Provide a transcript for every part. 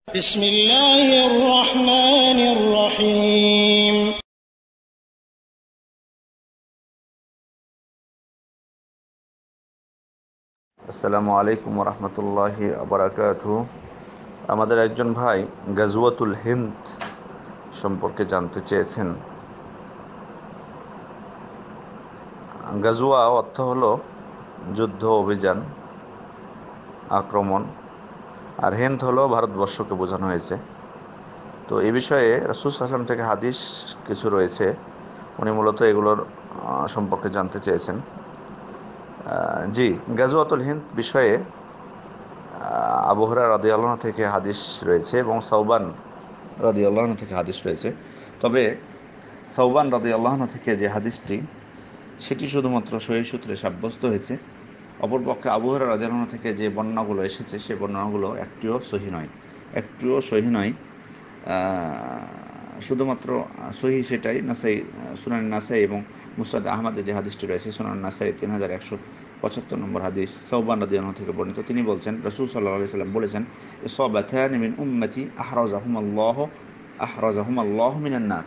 بسم الله الرحمن الرحيم আসসালামু আলাইকুম রহমতুল্লাহি আবরাকাতুহু। আমাদের একজন ভাই গাজওয়াতুল হিন্দ সম্পর্কে জানতে চেয়েছেন। গাজওয়া অর্থ হলো যুদ্ধ, অভিযান, আক্রমণ, আর হিন্দ হলো ভারতবর্ষকে বোঝানো হয়েছে। তো এই বিষয়ে রাসূল সাল্লাল্লাহু আলাইহি ওয়াসাল্লাম থেকে হাদিস কিছু রয়েছে, উনি মূলত এগুলোর সম্পর্কে জানতে চেয়েছেন। জি, গাজওয়াতুল হিন্দ বিষয়ে আবু হুরায়রা রাদিয়াল্লাহু আনহু থেকে হাদিস রয়েছে এবং সাওবান রাদিয়াল্লাহু আনহু থেকে হাদিস রয়েছে। তবে সাওবান রাদিয়াল্লাহু আনহু থেকে যে হাদিসটি, সেটি শুধুমাত্র সহিহ সূত্রে সাব্যস্ত হয়েছে। অপরপক্ষে আবু হুরায়রা রাদিয়াল্লাহু আনহু থেকে যে বর্ণনাগুলো এসেছে, সেই বর্ণনাগুলো একটিও সহিহ নয়, একটিও সহিহ নয়। শুধুমাত্র সহিহ সেটাই নাসাই, সুনান নাসাই এবং মুসনাদ আহমদে যে হাদিসটি রয়েছে, সুনান নাসাই 3175 নম্বর হাদিস, সাওবান রাদিয়াল্লাহু আনহু থেকে বর্ণিত। তিনি বলছেন, রাসূল সাল্লাল্লাহু আলাইহি ওয়াসাল্লাম বলেছেন, ইসাবাতানি মিন উম্মতি আহরাজাহুমাল্লাহু মিনান নার।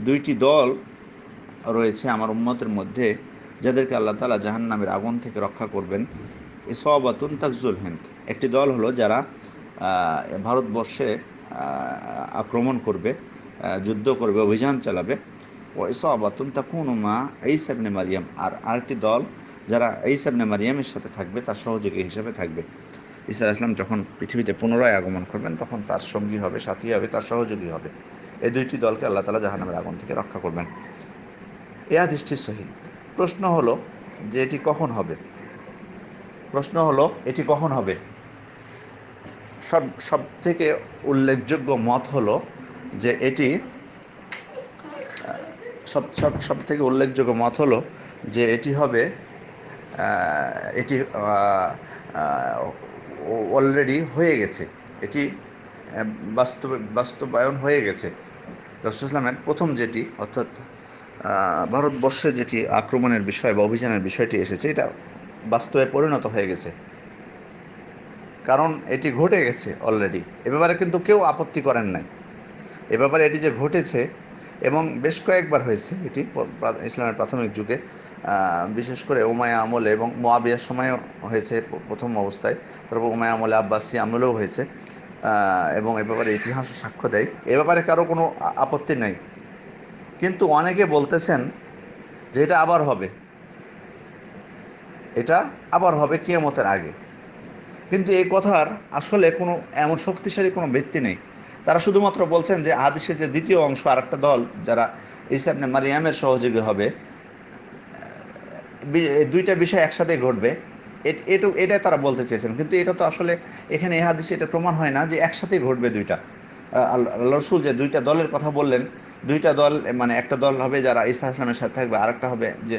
দুইটি দল রয়েছে আমার উম্মতের মধ্যে, যাদেরকে আল্লাহ তাআলা জাহান্নামের আগুন থেকে রক্ষা করবেন। ইসাবাতুন তাকজুল হিন্দ, একটি দল হলো যারা ভারতবর্ষে আক্রমণ করবে, যুদ্ধ করবে, অভিযান চালাবে। ও ইসাবাতুন তাকুনু মা ঈসা ইবনে মারইয়াম, আর আরেকটি দল যারা ঈসা ইবনে মারইয়ামের সাথে থাকবে, তার সহযোগী হিসেবে থাকবে। ঈসা আলাইহিস সালাম যখন পৃথিবীতে পুনরায় আগমন করবেন, তখন তার সঙ্গী হবে, সাথী হবে, তার সহযোগী হবে। এই দুইটি দলকে আল্লাহ তাআলা জাহান্নামের আগুন থেকে রক্ষা করবেন। এ হাদিসটি সহিহ। প্রশ্ন হলো যে এটি কখন হবে? প্রশ্ন হলো এটি কখন হবে? সব থেকে উল্লেখযোগ্য মত হলো যে এটি সব থেকে উল্লেখযোগ্য মত হলো যে এটি হবে, এটি অলরেডি হয়ে গেছে, এটি বাস্তবায়ন হয়ে গেছে। রাসূল ইসলামের প্রথম যেটি, অর্থাৎ ভারতবর্ষে যেটি আক্রমণের বিষয় বা অভিযানের বিষয়টি এসেছে, এটা বাস্তবে পরিণত হয়ে গেছে, কারণ এটি ঘটে গেছে অলরেডি। এ ব্যাপারে কিন্তু কেউ আপত্তি করেন নাই। এ ব্যাপারে এটি যে ঘটেছে এবং বেশ কয়েকবার হয়েছে, এটি ইসলামের প্রাথমিক যুগে, বিশেষ করে উমাইয়া আমলে এবং মুয়াবিয়ার সময়ও হয়েছে প্রথম অবস্থায়, তারপর উমাইয়া আমলে, আব্বাসী আমলেও হয়েছে, এবং এ ব্যাপারে ইতিহাসও সাক্ষ্য দেয়। এ ব্যাপারে কারো কোনো আপত্তি নাই। কিন্তু অনেকে বলতেছেন যে এটা আবার হবে, এটা আবার হবে কিয়ামতের আগে। কিন্তু এই কথার আসলে কোনো এমন শক্তিশালী কোনো ভিত্তি নেই। তারা শুধুমাত্র বলছেন যে হাদিসের যে দ্বিতীয় অংশ, আরেকটা দল যারা ঈসা ইবনে মারইয়ামের সহযোগী হবে, দুইটা বিষয় একসাথে ঘটবে, এটাই তারা বলতে চেয়েছেন। কিন্তু এটা তো আসলে এখানে এই হাদিসে এটা প্রমাণ হয় না যে একসাথেই ঘটবে দুইটা। আল্লাহ রাসূল যে দুইটা দলের কথা বললেন, দুইটা দল মানে একটা দল হবে যারা ঈসা আসলামের সাথে থাকবে, আরেকটা হবে যে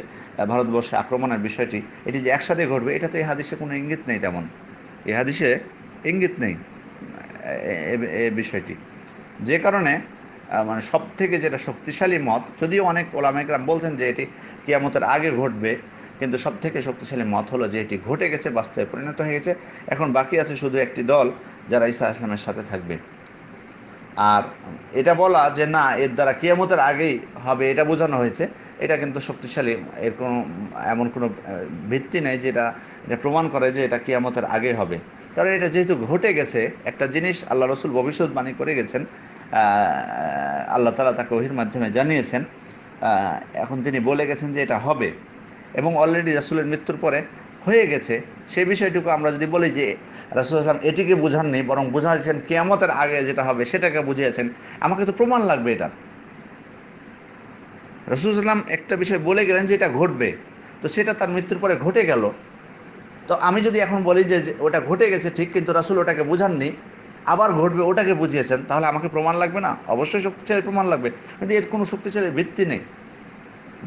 ভারতবর্ষে আক্রমণের বিষয়টি, এটি যে একসাথে ঘটবে, এটা তো এই হাদিসে কোনো ইঙ্গিত নেই তেমন। এই হাদিসে ইঙ্গিত নেই এ বিষয়টি। যে কারণে মানে সব থেকে যেটা শক্তিশালী মত, যদিও অনেক ওলামা ইকরাম বলছেন যে এটি কিয়ামতের আগে ঘটবে, কিন্তু সব থেকে শক্তিশালী মত হলো যে এটি ঘটে গেছে, বাস্তবে পরিণত হয়ে গেছে। এখন বাকি আছে শুধু একটি দল যারা ঈসা আসলামের সাথে থাকবে। আর এটা বলা যে না, এর দ্বারা কিয়ামতের আগেই হবে, এটা বোঝানো হয়েছে, এটা কিন্তু শক্তিশালী, এর কোনো এমন কোনো ভিত্তি নেই যেটা এটা প্রমাণ করে যে এটা কিয়ামতের আগে হবে। কারণ এটা যেহেতু ঘটে গেছে, একটা জিনিস আল্লাহ রসুল ভবিষ্যৎবাণী করে গেছেন, আল্লাহ তাআলা তাকে ওহীর মাধ্যমে জানিয়েছেন, এখন তিনি বলে গেছেন যে এটা হবে, এবং অলরেডি রাসূলের মৃত্যুর পরে হয়ে গেছে। সেই বিষয়টুকু আমরা যদি বলি যে রাসূল সাল্লাল্লাহু আলাইহি ওয়াসাল্লাম এটিকে বুঝাননি, বরং বুঝাইছেন কিয়ামতের আগে যেটা হবে সেটাকে বুঝিয়েছেন, আমাকে তো প্রমাণ লাগবে এটা। রাসূল সাল্লাল্লাহু আলাইহি ওয়াসাল্লাম একটা বিষয় বলে গেলেন যে এটা ঘটবে, তো সেটা তার মৃত্যুর পরে ঘটে গেল। তো আমি যদি এখন বলি যে ওটা ঘটে গেছে ঠিক, কিন্তু রাসূল ওটাকে বুঝাননি, আবার ঘটবে ওটাকে বুঝিয়েছেন, তাহলে আমাকে প্রমাণ লাগবে না? অবশ্যই শক্তিশালী প্রমাণ লাগবে। কিন্তু এর কোনো শক্তিশালী ভিত্তি নেই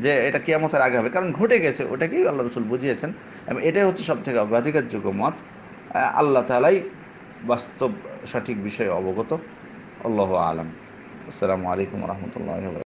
যে এটা কিয়ামতের আগে হবে, কারণ ঘটে গেছে, ওটাকেই আল্লাহ রসুল বুঝিয়েছেন। এবং এটাই হচ্ছে সব থেকে অগ্রাধিকারযোগ্য মত। আল্লাহ তাআলাই বাস্তব সঠিক বিষয়ে অবগত। আল্লাহু আলাম। আসসালামু আলাইকুম রহমতুল্লাহ।